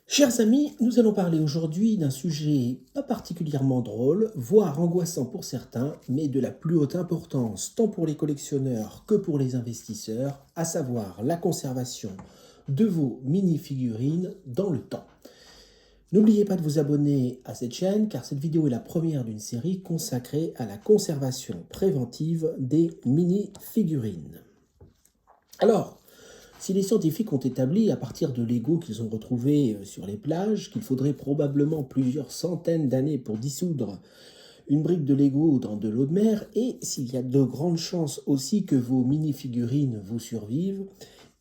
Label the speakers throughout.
Speaker 1: Chers amis, nous allons parler aujourd'hui d'un sujet pas particulièrement drôle, voire angoissant pour certains, mais de la plus haute importance tant pour les collectionneurs que pour les investisseurs, à savoir la conservation de vos mini-figurines dans le temps. N'oubliez pas de vous abonner à cette chaîne car cette vidéo est la première d'une série consacrée à la conservation préventive des mini-figurines. Alors, si les scientifiques ont établi, à partir de Lego qu'ils ont retrouvé sur les plages, qu'il faudrait probablement plusieurs centaines d'années pour dissoudre une brique de Lego dans de l'eau de mer, et s'il y a de grandes chances aussi que vos mini-figurines vous survivent,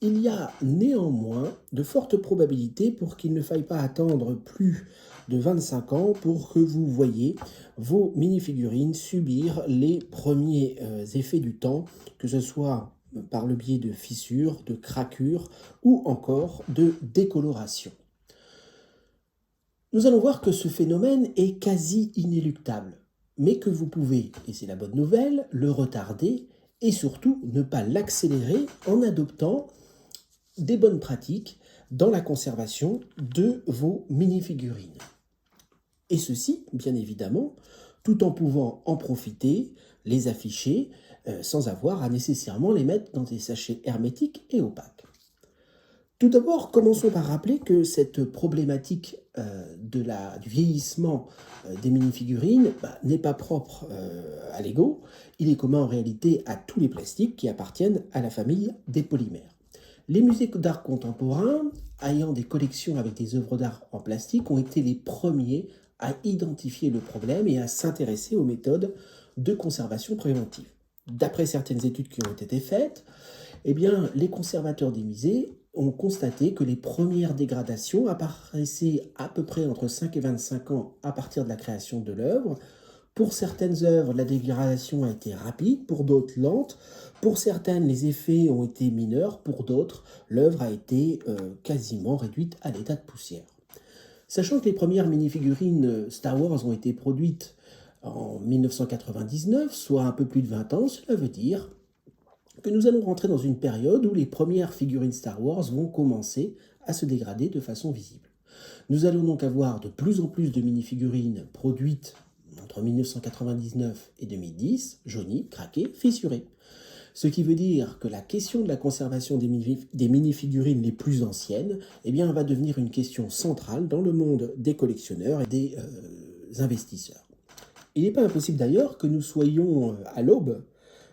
Speaker 1: il y a néanmoins de fortes probabilités pour qu'il ne faille pas attendre plus de 25 ans pour que vous voyez vos mini-figurines subir les premiers effets du temps, que ce soit par le biais de fissures, de craquures ou encore de décoloration. Nous allons voir que ce phénomène est quasi inéluctable, mais que vous pouvez, et c'est la bonne nouvelle, le retarder et surtout ne pas l'accélérer en adoptant des bonnes pratiques dans la conservation de vos mini-figurines. Et ceci, bien évidemment, tout en pouvant en profiter, les afficher, sans avoir à nécessairement les mettre dans des sachets hermétiques et opaques. Tout d'abord, commençons par rappeler que cette problématique du vieillissement des mini-figurines n'est pas propre à Lego. Il est commun en réalité à tous les plastiques qui appartiennent à la famille des polymères. Les musées d'art contemporain, ayant des collections avec des œuvres d'art en plastique, ont été les premiers à identifier le problème et à s'intéresser aux méthodes de conservation préventive. D'après certaines études qui ont été faites, les conservateurs des musées ont constaté que les premières dégradations apparaissaient à peu près entre 5 et 25 ans à partir de la création de l'œuvre. Pour certaines œuvres, la dégradation a été rapide, pour d'autres lente. Pour certaines, les effets ont été mineurs, pour d'autres, l'œuvre a été quasiment réduite à l'état de poussière. Sachant que les premières mini-figurines Star Wars ont été produites en 1999, soit un peu plus de 20 ans, cela veut dire que nous allons rentrer dans une période où les premières figurines Star Wars vont commencer à se dégrader de façon visible. Nous allons donc avoir de plus en plus de mini-figurines produites entre 1999 et 2010, jaunies, craquées, fissurées. Ce qui veut dire que la question de la conservation des mini-figurines les plus anciennes va devenir une question centrale dans le monde des collectionneurs et des investisseurs. Il n'est pas impossible d'ailleurs que nous soyons à l'aube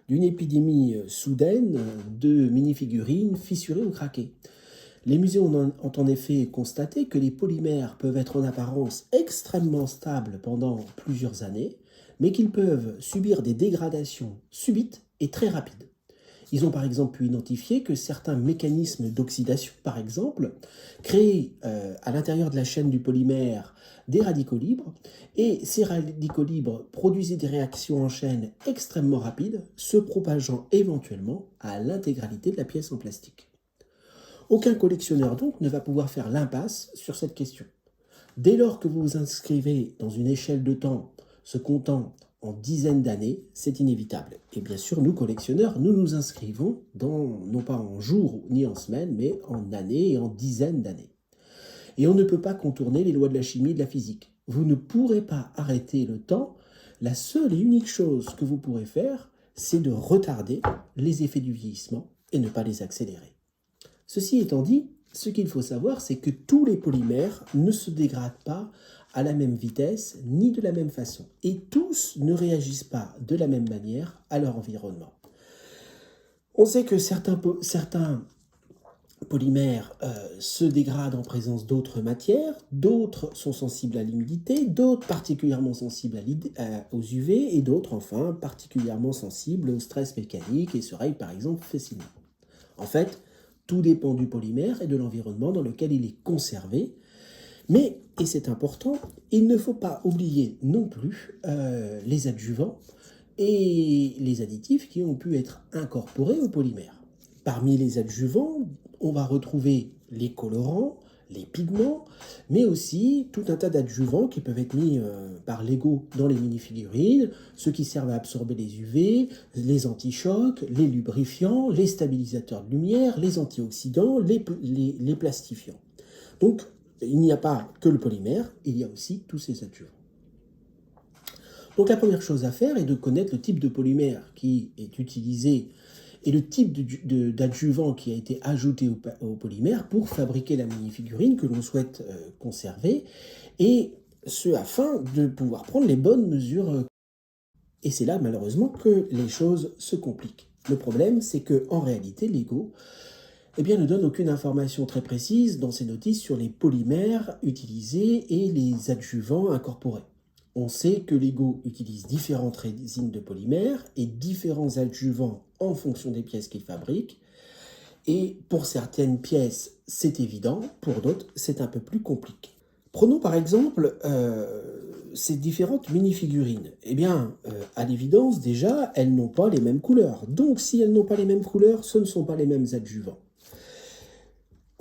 Speaker 1: d'une épidémie soudaine de mini-figurines fissurées ou craquées. Les musées ont en effet constaté que les polymères peuvent être en apparence extrêmement stables pendant plusieurs années, mais qu'ils peuvent subir des dégradations subites et très rapides. Ils ont par exemple pu identifier que certains mécanismes d'oxydation, par exemple, créent à l'intérieur de la chaîne du polymère des radicaux libres, et ces radicaux libres produisaient des réactions en chaîne extrêmement rapides, se propageant éventuellement à l'intégralité de la pièce en plastique. Aucun collectionneur donc ne va pouvoir faire l'impasse sur cette question. Dès lors que vous vous inscrivez dans une échelle de temps se comptant en dizaines d'années, c'est inévitable. Et bien sûr, nous, collectionneurs, nous nous inscrivons non pas en jours ni en semaines, mais en années et en dizaines d'années. Et on ne peut pas contourner les lois de la chimie et de la physique. Vous ne pourrez pas arrêter le temps. La seule et unique chose que vous pourrez faire, c'est de retarder les effets du vieillissement et ne pas les accélérer. Ceci étant dit, ce qu'il faut savoir, c'est que tous les polymères ne se dégradent pas à la même vitesse ni de la même façon. Et tous ne réagissent pas de la même manière à leur environnement. On sait que certains polymères se dégradent en présence d'autres matières, d'autres sont sensibles à l'humidité, d'autres particulièrement sensibles aux UV et d'autres enfin particulièrement sensibles au stress mécanique et se rayent par exemple facilement. En fait, tout dépend du polymère et de l'environnement dans lequel il est conservé. Mais, et c'est important, il ne faut pas oublier non plus les adjuvants et les additifs qui ont pu être incorporés au polymère. Parmi les adjuvants, on va retrouver les colorants, les pigments, mais aussi tout un tas d'adjuvants qui peuvent être mis par Lego dans les mini-figurines, ceux qui servent à absorber les UV, les anti-chocs, les lubrifiants, les stabilisateurs de lumière, les antioxydants, les plastifiants. Donc, il n'y a pas que le polymère, il y a aussi tous ces adjuvants. Donc la première chose à faire est de connaître le type de polymère qui est utilisé et le type d'adjuvant qui a été ajouté au polymère pour fabriquer la mini-figurine que l'on souhaite conserver, et ce afin de pouvoir prendre les bonnes mesures. Et c'est là malheureusement que les choses se compliquent. Le problème, c'est qu'en réalité, Lego ne donne aucune information très précise dans ses notices sur les polymères utilisés et les adjuvants incorporés. On sait que Lego utilise différentes résines de polymères et différents adjuvants en fonction des pièces qu'il fabrique. Et pour certaines pièces, c'est évident, pour d'autres, c'est un peu plus compliqué. Prenons par exemple ces différentes mini-figurines. À l'évidence, déjà, elles n'ont pas les mêmes couleurs. Donc, si elles n'ont pas les mêmes couleurs, ce ne sont pas les mêmes adjuvants.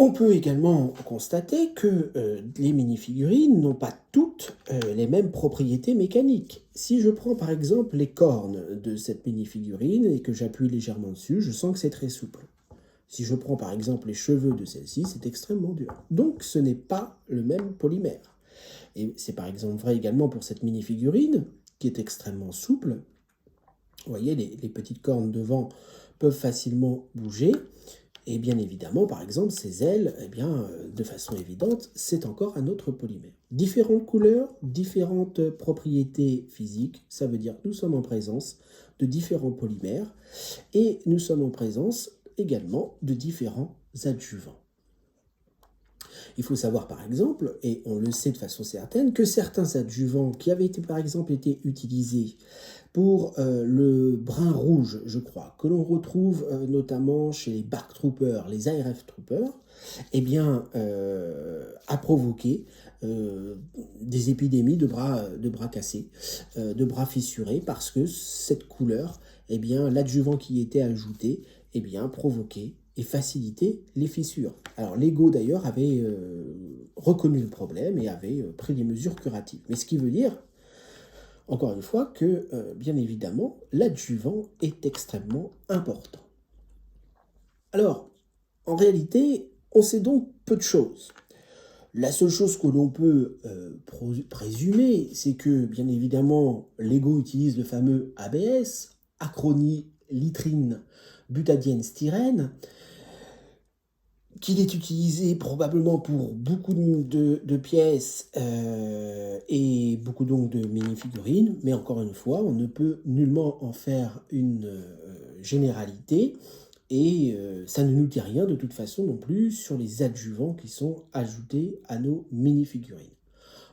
Speaker 1: On peut également constater que les mini-figurines n'ont pas toutes les mêmes propriétés mécaniques. Si je prends par exemple les cornes de cette mini-figurine et que j'appuie légèrement dessus, je sens que c'est très souple. Si je prends par exemple les cheveux de celle-ci, c'est extrêmement dur. Donc ce n'est pas le même polymère. Et c'est par exemple vrai également pour cette mini-figurine qui est extrêmement souple. Vous voyez, les petites cornes devant peuvent facilement bouger. Et bien évidemment, par exemple, ces ailes, de façon évidente, c'est encore un autre polymère. Différentes couleurs, différentes propriétés physiques, ça veut dire que nous sommes en présence de différents polymères et nous sommes en présence également de différents adjuvants. Il faut savoir par exemple, et on le sait de façon certaine, que certains adjuvants qui avaient par exemple été utilisés pour le brun rouge, je crois, que l'on retrouve notamment chez les BARC Troopers, les ARF Troopers, a provoqué des épidémies de bras cassés, de bras fissurés, parce que cette couleur, l'adjuvant qui était ajouté, provoquait et faciliter les fissures. Alors Lego d'ailleurs avait reconnu le problème et avait pris des mesures curatives. Mais ce qui veut dire, encore une fois, que bien évidemment, l'adjuvant est extrêmement important. Alors, en réalité, on sait donc peu de choses. La seule chose que l'on peut présumer, c'est que, bien évidemment, Lego utilise le fameux ABS, acronylitrine butadiène styrène, qu'il est utilisé probablement pour beaucoup de pièces et beaucoup donc de mini-figurines, mais encore une fois, on ne peut nullement en faire une généralité, et ça ne nous dit rien de toute façon non plus sur les adjuvants qui sont ajoutés à nos mini-figurines.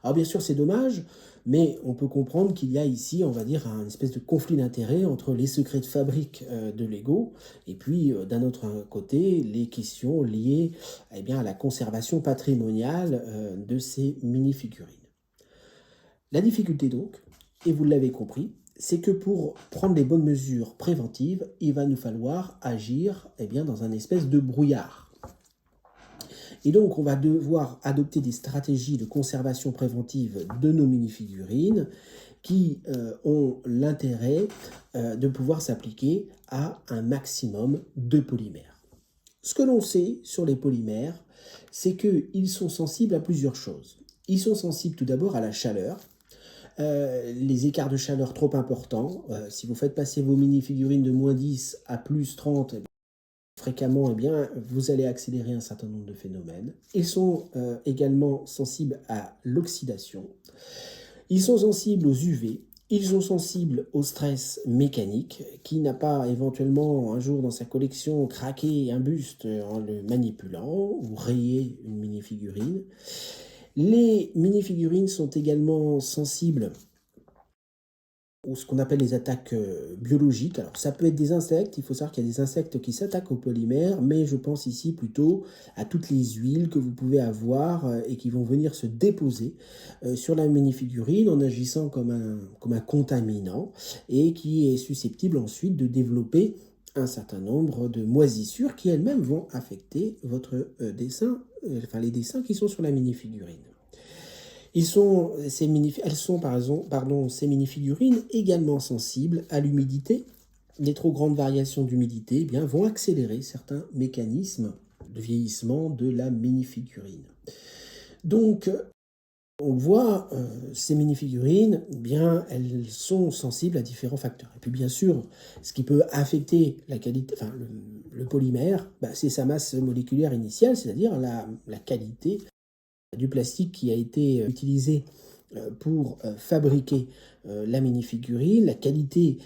Speaker 1: Alors bien sûr c'est dommage, mais on peut comprendre qu'il y a ici, on va dire, un espèce de conflit d'intérêts entre les secrets de fabrique de Lego et puis d'un autre côté les questions liées à la conservation patrimoniale de ces mini-figurines. La difficulté donc, et vous l'avez compris, c'est que pour prendre les bonnes mesures préventives, il va nous falloir agir dans un espèce de brouillard. Et donc, on va devoir adopter des stratégies de conservation préventive de nos mini-figurines qui ont l'intérêt de pouvoir s'appliquer à un maximum de polymères. Ce que l'on sait sur les polymères, c'est qu'ils sont sensibles à plusieurs choses. Ils sont sensibles tout d'abord à la chaleur. Les écarts de chaleur trop importants, si vous faites passer vos mini-figurines de moins 10 à plus 30, fréquemment, vous allez accélérer un certain nombre de phénomènes. Ils sont également sensibles à l'oxydation. Ils sont sensibles aux UV. Ils sont sensibles au stress mécanique. Qui n'a pas éventuellement un jour dans sa collection craqué un buste en le manipulant ou rayé une mini-figurine. Les mini-figurines sont également sensibles ou ce qu'on appelle les attaques biologiques. Alors ça peut être des insectes, il faut savoir qu'il y a des insectes qui s'attaquent aux polymères, mais je pense ici plutôt à toutes les huiles que vous pouvez avoir et qui vont venir se déposer sur la mini-figurine en agissant comme un contaminant et qui est susceptible ensuite de développer un certain nombre de moisissures qui elles-mêmes vont affecter votre dessin, les dessins qui sont sur la mini-figurine. Ces mini-figurines également sensibles à l'humidité. Les trop grandes variations d'humidité vont accélérer certains mécanismes de vieillissement de la mini-figurine. Donc, on le voit, ces mini-figurines, eh bien, elles sont sensibles à différents facteurs. Et puis bien sûr, ce qui peut affecter la qualité, enfin, le polymère, bah, c'est sa masse moléculaire initiale, c'est-à-dire la qualité du plastique qui a été utilisé pour fabriquer la mini-figurine, la qualité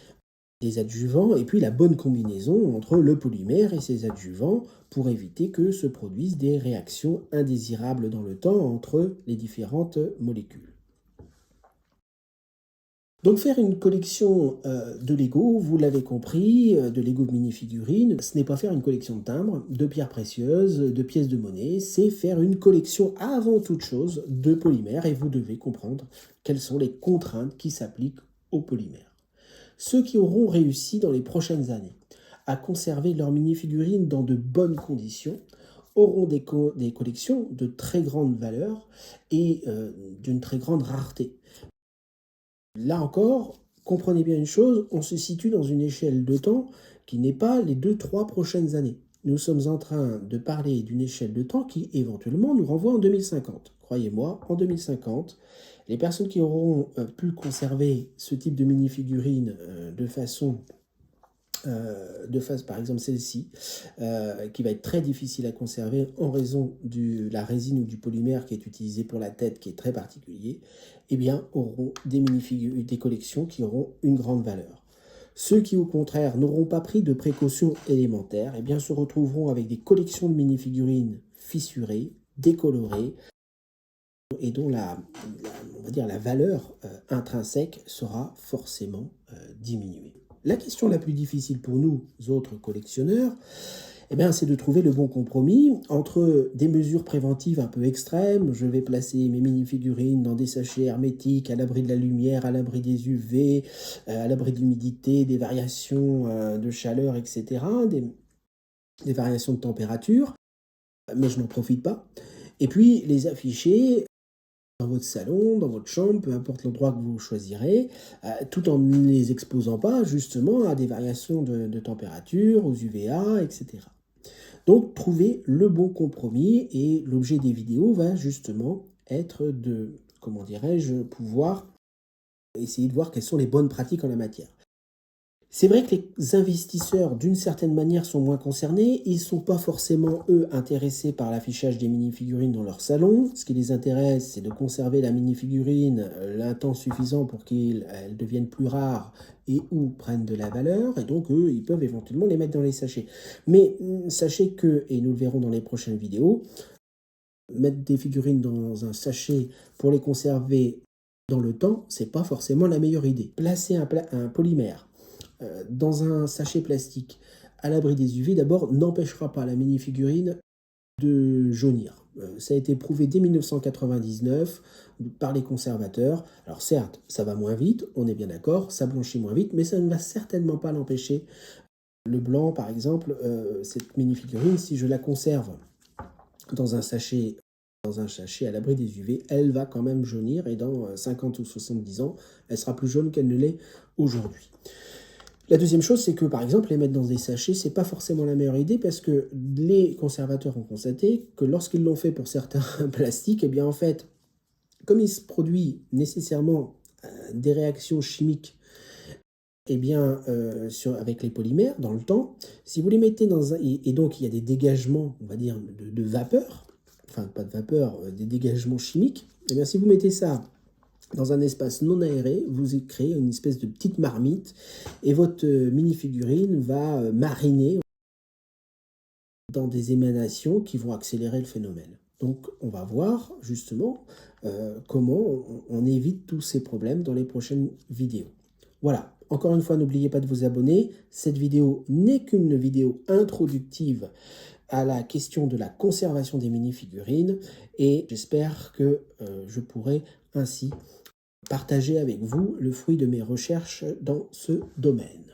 Speaker 1: des adjuvants et puis la bonne combinaison entre le polymère et ses adjuvants pour éviter que se produisent des réactions indésirables dans le temps entre les différentes molécules. Donc faire une collection de Lego, vous l'avez compris, de Lego mini-figurines, ce n'est pas faire une collection de timbres, de pierres précieuses, de pièces de monnaie, c'est faire une collection avant toute chose de polymères et vous devez comprendre quelles sont les contraintes qui s'appliquent au polymère. Ceux qui auront réussi dans les prochaines années à conserver leurs mini-figurines dans de bonnes conditions auront des collections de très grande valeur et d'une très grande rareté. Là encore, comprenez bien une chose, on se situe dans une échelle de temps qui n'est pas les 2-3 prochaines années. Nous sommes en train de parler d'une échelle de temps qui éventuellement nous renvoie en 2050. Croyez-moi, en 2050, les personnes qui auront pu conserver ce type de mini-figurine par exemple celle-ci, qui va être très difficile à conserver en raison de la résine ou du polymère qui est utilisé pour la tête, qui est très particulier, eh bien, auront des mini-figurines, des collections qui auront une grande valeur. Ceux qui, au contraire, n'auront pas pris de précautions élémentaires, eh bien, se retrouveront avec des collections de mini-figurines fissurées, décolorées, et dont on va dire, la valeur intrinsèque sera forcément diminuée. La question la plus difficile pour nous autres collectionneurs, eh bien, c'est de trouver le bon compromis entre des mesures préventives un peu extrêmes. Je vais placer mes mini-figurines dans des sachets hermétiques, à l'abri de la lumière, à l'abri des UV, à l'abri de l'humidité, des variations de chaleur, etc., des variations de température, mais je n'en profite pas. Et puis, les afficher dans votre salon, dans votre chambre, peu importe l'endroit que vous choisirez, tout en ne les exposant pas justement à des variations de température, aux UVA, etc. Donc, trouver le bon compromis et l'objet des vidéos va justement être de, comment dirais-je, pouvoir essayer de voir quelles sont les bonnes pratiques en la matière. C'est vrai que les investisseurs, d'une certaine manière, sont moins concernés. Ils ne sont pas forcément, eux, intéressés par l'affichage des mini-figurines dans leur salon. Ce qui les intéresse, c'est de conserver la mini-figurine un temps suffisant pour qu'elle devienne plus rare et ou prenne de la valeur. Et donc, eux, ils peuvent éventuellement les mettre dans les sachets. Mais sachez que, et nous le verrons dans les prochaines vidéos, mettre des figurines dans un sachet pour les conserver dans le temps, c'est pas forcément la meilleure idée. Placer un polymère dans un sachet plastique à l'abri des UV, d'abord, n'empêchera pas la mini-figurine de jaunir. Ça a été prouvé dès 1999 par les conservateurs. Alors certes, ça va moins vite, on est bien d'accord, ça blanchit moins vite, mais ça ne va certainement pas l'empêcher. Le blanc, par exemple, cette mini-figurine, si je la conserve dans un sachet à l'abri des UV, elle va quand même jaunir et dans 50 ou 70 ans, elle sera plus jaune qu'elle ne l'est aujourd'hui. La deuxième chose, c'est que, par exemple, les mettre dans des sachets, c'est pas forcément la meilleure idée parce que les conservateurs ont constaté que lorsqu'ils l'ont fait pour certains plastiques, eh bien, en fait, comme il se produit nécessairement des réactions chimiques, eh bien, avec les polymères dans le temps, si vous les mettez dans un... Et donc, il y a des dégagements, on va dire, de vapeur, enfin, pas de vapeur, des dégagements chimiques, eh bien, si vous mettez ça dans un espace non aéré, vous créez une espèce de petite marmite et votre mini-figurine va mariner dans des émanations qui vont accélérer le phénomène. Donc on va voir justement comment on évite tous ces problèmes dans les prochaines vidéos. Voilà, encore une fois, n'oubliez pas de vous abonner. Cette vidéo n'est qu'une vidéo introductive à la question de la conservation des mini-figurines et j'espère que je pourrai ainsi partager avec vous le fruit de mes recherches dans ce domaine.